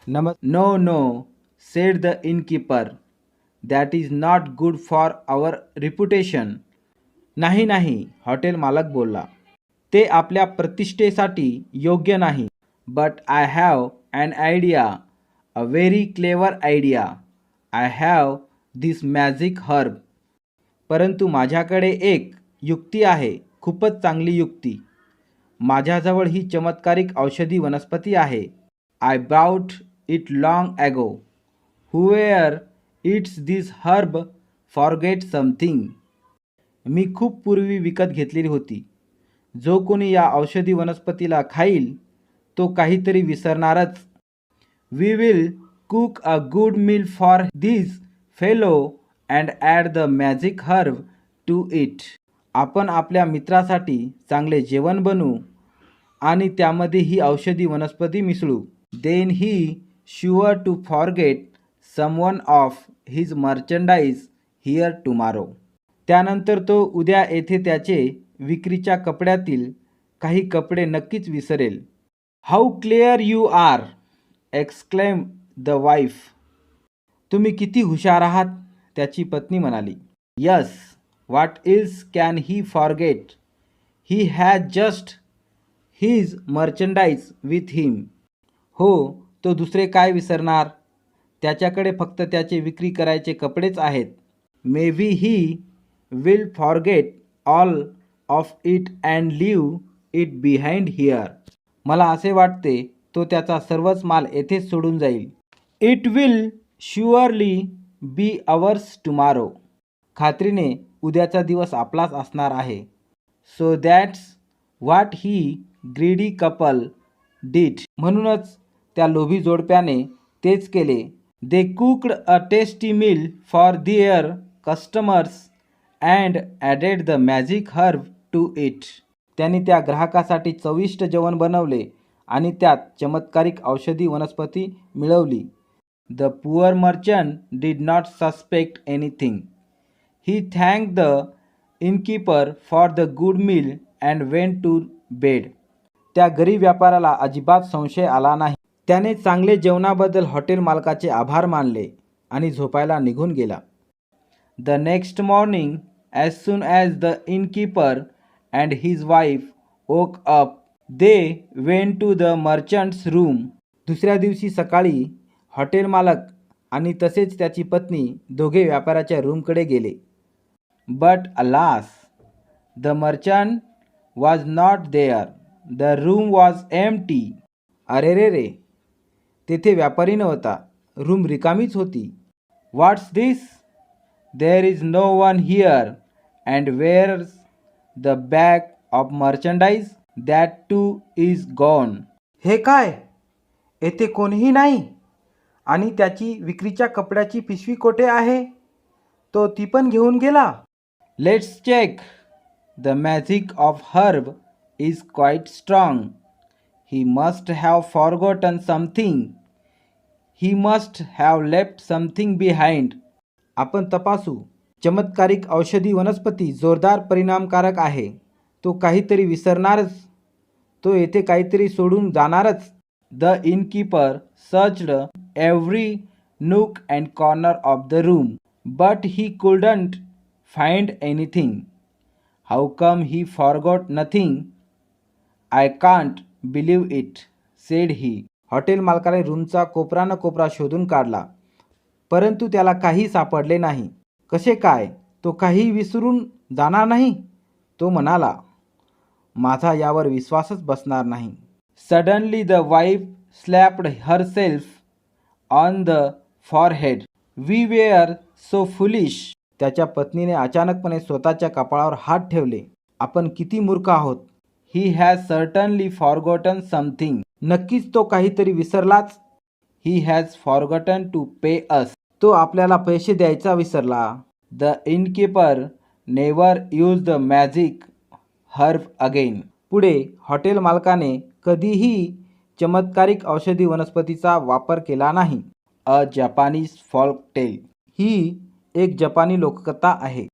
No, no, said the innkeeper. That is not good for our reputation. नाही नाही, hotel मालक बोलला. ते आपल्या प्रतिष्ठेसाठी योग्य नाही. But I have an idea, a very clever idea. I have this magic herb. परंतु माझ्याकडे एक युक्ती आहे, खूपच चांगली युक्ती. माझ्याजवळ ही चमत्कारिक औषधी वनस्पती आहे. I bought it long ago. Whoever eats this herb forgets something. मी खूप पूर्वी विकत घेतलेली होती. जो कोणी या औषधी वनस्पतीला खाईल तो काहीतरी विसरणारच. We will cook a good meal for this fellow and add the magic herb to it. आपण आपल्या मित्रासाठी चांगले जेवण बनवू आणि त्यामध्ये ही औषधी वनस्पती मिसळू. Then he sure to forget someone of his merchandise here tomorrow. त्यानंतर तो उद्या येथे त्याचे विक्रीच्या कपड्यातील काही कपडे नक्कीच visceral. How clever you are, exclaimed the wife. तुम्ही किती हुशार आहात, त्याची पत्नी म्हणाली. Yes, what else can he forget? He has just his merchandise with him. हो, तो दुसरे काय विसरणार, त्याच्याकडे फक्त त्याचे विक्री करायचे कपडेच आहेत. Maybe he will forget all of it and leave it behind here. मला असे वाटते तो त्याचा सर्वच माल येथेच सोडून जाईल. It will surely be ours tomorrow. खात्रीने उद्याचा दिवस आपलाच असणार आहे. So that's what he greedy couple did. म्हणूनच त्या लोभी जोडप्याने तेच केले. They cooked a tasty meal for their customers and added the magic herb to it. त्यांनी त्या ग्राहकासाठी चविष्ट जेवण बनवले आणि त्यात चमत्कारिक औषधी वनस्पती मिळवली. The poor merchant did not suspect anything. He thanked the innkeeper for the good meal and went to bed. त्या गरीब व्यापाऱ्याला अजिबात संशय आला नाही. त्याने चांगले जेवणाबद्दल हॉटेल मालकाचे आभार मानले आणि झोपायला निघून गेला. The next morning, as soon as the innkeeper and his wife woke up, they went to the merchant's room. दुसऱ्या दिवशी सकाळी हॉटेल मालक आणि तसेच त्याची पत्नी दोघे व्यापाऱ्याच्या रूमकडे गेले. But alas, the merchant was not there. The room was empty. अरे रे रे, तेथे व्यापारी नव्हता, रूम रिकामीच होती. What's this? There is no one here. And where's the bag of merchandise? That too is gone. हे काय? येथे कोणीही नाही आणि त्याची विक्रीच्या कपड्याची पिशवी कोठे आहे? तो ती पण घेऊन गेला. Let's check. The magic of herb is quite strong. He must have forgotten something. He must have left something behind. आपण तपासू. चमत्कारिक औषधी वनस्पती जोरदार परिणामकारक आहे. तो काहीतरी विसरणारच. तो येथे काहीतरी सोडून जाणारच. The innkeeper searched every nook and corner of the room, but he couldn't find anything. How come he forgot nothing? I can't believe it, said he. Hotel मालकाने रूमचा कोपरा न कोपरा शोधून काढला, परंतु त्याला काही सापडले नाही. कसे काय? तो काही विसरून जाणार नाही, तो म्हणाला. माझा यावर विश्वासच बसणार नाही. Suddenly the wife slapped herself on the forehead. We were so foolish. त्याच्या पत्नीने अचानकपणे स्वतःच्या कपाळावर हात ठेवले. आपण किती मूर्ख आहोत. He has certainly forgotten something. नक्कीच तो काहीतरी विसरलाच. He has forgotten to pay us. तो आपल्याला पैसे द्यायचा विसरला. The innkeeper never used the magic herb again. पुढे हॉटेल मालकाने कधीही चमत्कारिक औषधी वनस्पतीचा वापर केला नाही. A Japanese folk tale. ही एक जपानी लोककथा आहे.